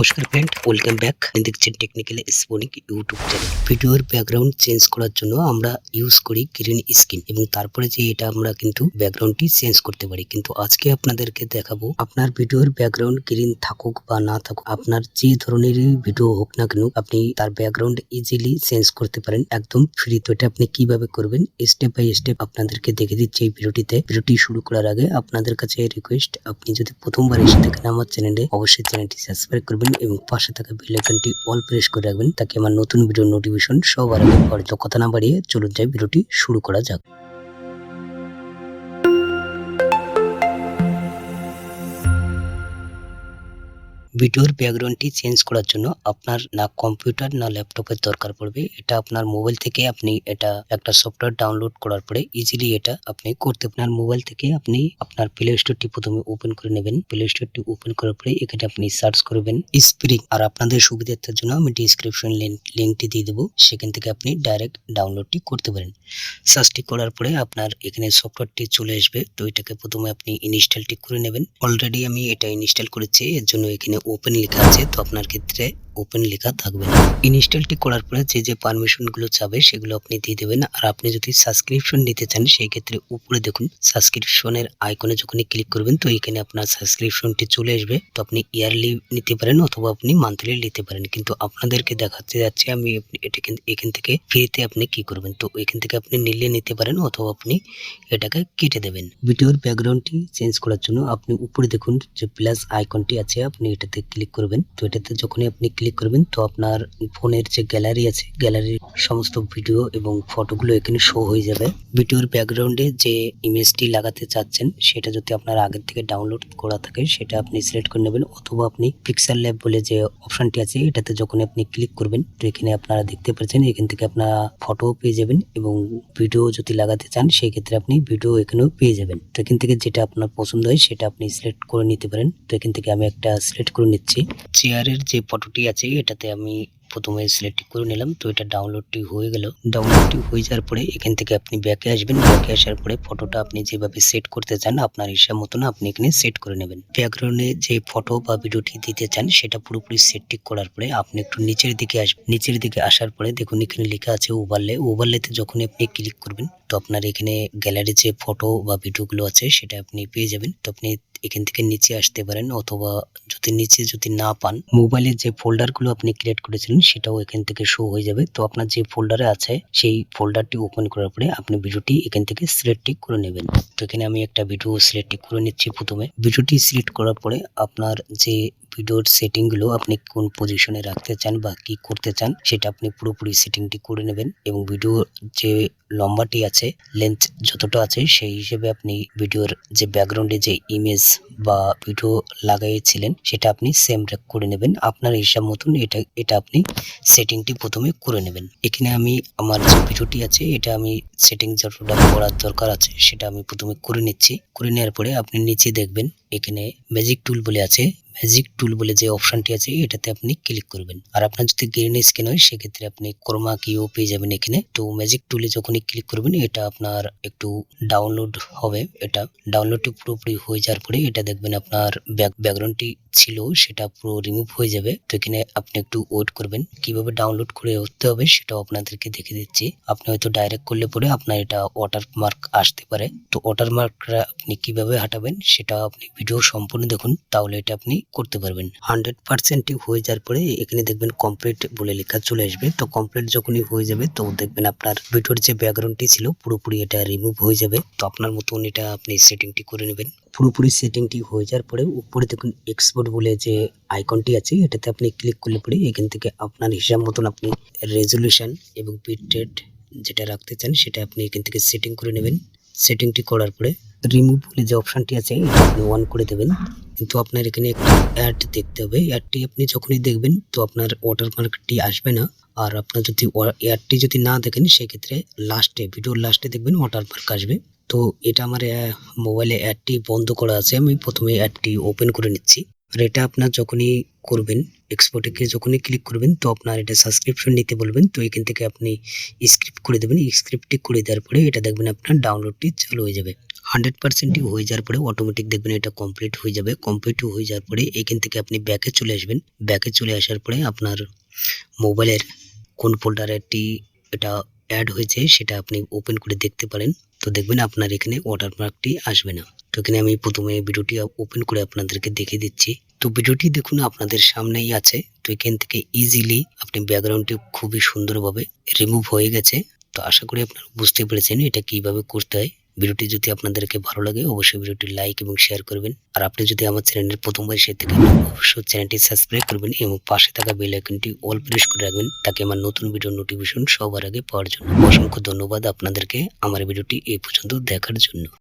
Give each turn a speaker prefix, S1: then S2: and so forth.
S1: নমস্কার friend, welcome back. দেখছেন technical স্পোনিক YouTube channel. ভিডিওর ব্যাকগ্রাউন্ড চেঞ্জ করার জন্য আমরা ইউজ করি গ্রিন স্ক্রিন এবং তারপরে যে এটা আমরা কিন্তু ব্যাকগ্রাউন্ডটি চেঞ্জ করতে পারি। কিন্তু আজকে আপনাদেরকে দেখাবো আপনার ভিডিওর ব্যাকগ্রাউন্ড গ্রিন থাকুক বা না থাকুক, আপনার যে ধরনেরই ভিডিও হোক না কেন, আপনি তার ব্যাকগ্রাউন্ড ইজিলি চেঞ্জ করতে পারেন একদম ফ্রি। তো এটা আপনি কিভাবে করবেন স্টেপ বাই স্টেপ আপনাদেরকে দেখে দিচ্ছি এই ভিডিওটিতে। ভিডিওটি শুরু করার আগে আপনাদের কাছে রিকোয়েস্ট, আপনি যদি প্রথমবার এসে থাকেন আমার চ্যানেলে, অবশ্যই চ্যানেলটি সাবস্ক্রাইব করবেন এবং পাশে থাকা বেল আইকনটি অল প্রেস করে রাখবেন, তাকে আমার নতুন ভিডিও নোটিফিকেশন সবার আগে পাওয়ার। তো কথা না বাড়িয়ে চলুন যাই, ভিডিওটি শুরু করা যাক। ভিডিওর ব্যাকগ্রাউন্ডটি চেঞ্জ করার জন্য আপনার না কম্পিউটার না ল্যাপটপের দরকার পড়বে। এটা আপনার মোবাইল থেকে আপনি এটা একটা সফটওয়্যার ডাউনলোড করার পরে ইজিলি এটা আপনি করতে। আপনার মোবাইল থেকে আপনি আপনার প্লে স্টোরটি প্রথমে ওপেন করে নেবেন। প্লে স্টোরটি ওপেন করার পরে এখানে আপনি সার্চ করবেন স্প্রিং। আর আপনাদের সুবিধার্থের জন্য আমি ডিসক্রিপশন লিঙ্কটি দিয়ে দেবো, সেখান থেকে আপনি ডাইরেক্ট ডাউনলোডটি করতে পারেন। সার্চটি করার পরে আপনার এখানে সফটওয়্যারটি চলে আসবে। তো এটাকে প্রথমে আপনি ইনস্টলটি করে নেবেন। অলরেডি আমি এটা ইনস্টল করেছি, এর জন্য এখানে ওপেন লেখা আছে, তো আপনার ক্ষেত্রে ওপেন লেখা থাকবে না। ইনস্টলটি করার পরে যে পারমিশন গুলো চাবে সেগুলো আপনি দিয়ে দেবেন। আর আপনি যদি সাবস্ক্রিপশন নিতে চান সেই ক্ষেত্রে উপরে দেখুন সাবস্ক্রিপশনের আইকনে যখনই ক্লিক করবেন তো এখানে আপনার সাবস্ক্রিপশনটি চলে আসবে। তো আপনি ইয়ারলি নিতে পারেন অথবা আপনি মান্থলি নিতে পারেন, কিন্তু আপনাদেরকে দেখাতে যাচ্ছি আমি এখান থেকে ফ্রিতে আপনি কি করবেন। তো এখান থেকে আপনি নিলে নিতে পারেন অথবা আপনি এটাকে কেটে দেবেন। ভিডিওর ব্যাকগ্রাউন্ডটি চেঞ্জ করার জন্য আপনি উপরে দেখুন যে প্লাস আইকনটি আছে, আপনি এটাতে ক্লিক করবেন। তো এটাতে যখনই আপনি ক্লিক করবেন তো আপনার ফোনের যে গ্যালারি আছে, গ্যালারির সমস্ত ভিডিও এবং ফটোগুলো এখানে শো হয়ে যাবে। ভিডিওর ব্যাকগ্রাউন্ডে যে ইমেজটি লাগাতে চাচ্ছেন সেটা যদি আপনার আগের থেকে ডাউনলোড করা থাকে সেটা আপনি সিলেক্ট করে নেবেন, অথবা আপনি পিক্সেল ল্যাব বলে যে অপশনটি আছে এটাতে যখন আপনি ক্লিক করবেন তো এখানে আপনারা দেখতে পাচ্ছেন এখান থেকে আপনারা ফটো পেয়ে যাবেন এবং ভিডিও যদি লাগাতে চান সেই ক্ষেত্রে আপনি ভিডিও এখানেও পেয়ে যাবেন। তো এখান থেকে যেটা আপনার পছন্দ হয় সেটা আপনি সিলেক্ট করে নিতে পারেন। তো এখান থেকে আমি একটা সিলেক্ট করে নিচ্ছি। চেয়ারের যে ফটোটি আছে এটাতে আমি প্রথমে সিলেক্ট করে নিলাম। তো এটা ডাউনলোডটি হয়ে গেল। ডাউনলোডটি হয়ে যাওয়ার পরে এখান থেকে আপনি ব্যাকে আসবেন। ব্যাকে আসার পরে ফটোটা আপনি যেভাবে সেট করতে চান আপনার হিসাব মতন আপনি এখানে সেট করে নেবেন। ব্যাকগ্রাউন্ডে যে ফটো বা ভিডিওটি দিতে চান সেটা পুরোপুরি সেটটি করার পরে আপনি একটু নিচের দিকে আসবেন। নিচের দিকে আসার পরে দেখুন এখানে লেখা আছে ওভারলে। ওভারলেতে যখন আপনি ক্লিক করবেন তো আপনার এখানে গ্যালারি যে ফটো বা ভিডিওগুলো আছে সেটা আপনি পেয়ে যাবেন। তো আপনি এখান থেকে নিচে আসতে পারেন, অথবা যদি না পান মোবাইলের যে ফোল্ডারগুলো আপনি ক্রিয়েট করেছিলেন সেটাও এখান থেকে শো হয়ে যাবে। তো আপনার যে ফোল্ডারে আছে সেই ফোল্ডারটি ওপেন করার পরে আপনি ভিডিওটি এখান থেকে সিলেক্ট করে নেবেন। তো এখানে আমি একটা ভিডিও সিলেক্ট করে নিচ্ছি। প্রথমে ভিডিওটি সিলেক্ট করার পরে আপনার যে ভিডিওর সেটিং গুলো আপনি কোন পজিশনে রাখতে চান বা কি করতে চান সেটা আপনি পুরোপুরি সেটিংটি করে নেবেন, এবং ভিডিও যে লম্বাটি আছে, লেন্থ যতটা আছে সেই হিসেবে আপনি ভিডিওর যে ব্যাকগ্রাউন্ডে যে ইমেজ বা ভিডিও লাগাইছিলেন সেটা আপনি সেম করে নেবেন আপনার হিসাব মতন। এটা আপনি সেটিংটি প্রথমে করে নেবেন। এখানে আমি আমার যে ভিডিওটি আছে এটা আমি সেটিং যতটা করার দরকার আছে সেটা আমি প্রথমে করে নিচ্ছি। করে নেওয়ার পরে আপনি নিচে দেখবেন এখানে ম্যাজিক টুল বলে আছে। ম্যাজিক টুল বলে যে অপশনটি আছে এটাতে আপনি ক্লিক করবেন। আর আপনার যদি গ্রিন স্ক্রিন হয় সেক্ষেত্রে আপনি ক্রোমা কিও পেয়ে যাবেন এখানে। তো ম্যাজিক টুলে যখনই ক্লিক করবেন এটা আপনার একটু ডাউনলোড হবে। এটা ডাউনলোডটি পুরোপুরি হয়ে যাওয়ার পরে এটা দেখবেন আপনার ব্যাকগ্রাউন্ডটি ছিল সেটা পুরো রিমুভ হয়ে যাবে। তো এখানে আপনি একটু ওয়েট করবেন। কিভাবে ডাউনলোড করে উঠতে হবে সেটাও আপনাদেরকে দেখে দিচ্ছি। আপনি হয়তো ডাইরেক্ট করলে পরে আপনার এটা ওয়াটারমার্ক আসতে পারে। তো ওয়াটারমার্কটা আপনি কিভাবে হাঁটাবেন সেটা আপনি ভিডিও সম্পূর্ণ দেখুন, তাহলে এটা আপনি করতে পারবেন। 100% হয়ে যাওয়ার পরে এখানে দেখবেন কমপ্লিট বলে লেখা চলে আসবে। তো কমপ্লিট যখনই হয়ে যাবে তো দেখবেন আপনার ভিডিওর যে ব্যাকগ্রাউন্ডটি ছিল পুরোপুরি এটা রিমুভ হয়ে যাবে। তো আপনার মতন এটা আপনি সেটিংটি করে নেবেন। পুরোপুরি সেটিংটি হয়ে যাওয়ার পরে উপরে দেখুন এক্সপোর্ট বলে যে আইকনটি আছে এটাতে আপনি ক্লিক করলে পরে এখান থেকে আপনার হিসাব মতন আপনি রেজলিউশন এবং বিট রেট যেটা রাখতে চান সেটা আপনি এখান থেকে সেটিং করে নেবেন। সেটিংটি করার পরে রিমুভ বলে যে অপশনটি আছে এটা আপনি অন করে দেবেন। কিন্তু আপনার এখানে একটি অ্যাড দেখতে হবে। অ্যাডটি আপনি যখনই দেখবেন তো আপনার ওয়াটারমার্কটি আসবে না। আর আপনার যদি অ্যাডটি যদি না দেখেন সেক্ষেত্রে লাস্টে ভিডিওর লাস্টে দেখবেন ওয়াটারমার্ক আসবে। তো এটা আমার মোবাইলে অ্যাডটি বন্ধ করা আছে, আমি প্রথমে অ্যাডটি ওপেন করে নিচ্ছি। আর এটা আপনার যখনই করবেন এক্সপোর্টে যখনই ক্লিক করবেন তো আপনার এটা সাবস্ক্রিপশন নিতে বলবেন। তো এখান থেকে আপনি স্ক্রিপ্ট করে দেবেন। স্ক্রিপ্টটি করে দেওয়ার পরে এটা দেখবেন আপনার ডাউনলোডটি চালু হয়ে যাবে। 100%ই হয়ে যাওয়ার পরে অটোমেটিক দেখবেন এটা কমপ্লিট হয়ে যাবে। কমপ্লিট হয়ে যাওয়ার পরে এখান থেকে আপনি ব্যাকে চলে আসবেন। ব্যাকে চলে আসার পরে আপনার মোবাইলের কোন ফোল্ডারটি এটা অ্যাড হয়েছে সেটা আপনি ওপেন করে দেখতে পারেন। তো দেখবেন আপনার এখানে ওয়াটারমার্কটি আসবে না। তো এখানে আমি প্রথমে ভিডিওটি ওপেন করে আপনাদেরকে দেখিয়ে দিচ্ছি। তো ভিডিওটি দেখুন আপনাদের সামনেই আছে। তো এখান থেকে ইজিলি আপনি ব্যাকগ্রাউন্ডটি খুবই সুন্দরভাবে রিমুভ হয়ে গেছে। তো আশা করি আপনারা বুঝতে পেরেছেন এটা কিভাবে করতে হয়। ভিডিওটি যদি আপনাদেরকে ভালো লাগে অবশ্যই ভিডিওটি লাইক এবং শেয়ার করবেন। আর আপনি যদি আমার চ্যানেলের প্রথমবার এসে থাকেন অবশ্যই চ্যানেলটি সাবস্ক্রাইব করবেন এবং পাশে থাকা বেল আইকনটি অল প্রেস করে রাখবেন তাকে আমার নতুন ভিডিও নোটিফিকেশন সবার আগে পাওয়ার জন্য। অসংখ্য ধন্যবাদ আপনাদেরকে আমার ভিডিওটি এই পর্যন্ত দেখার জন্য।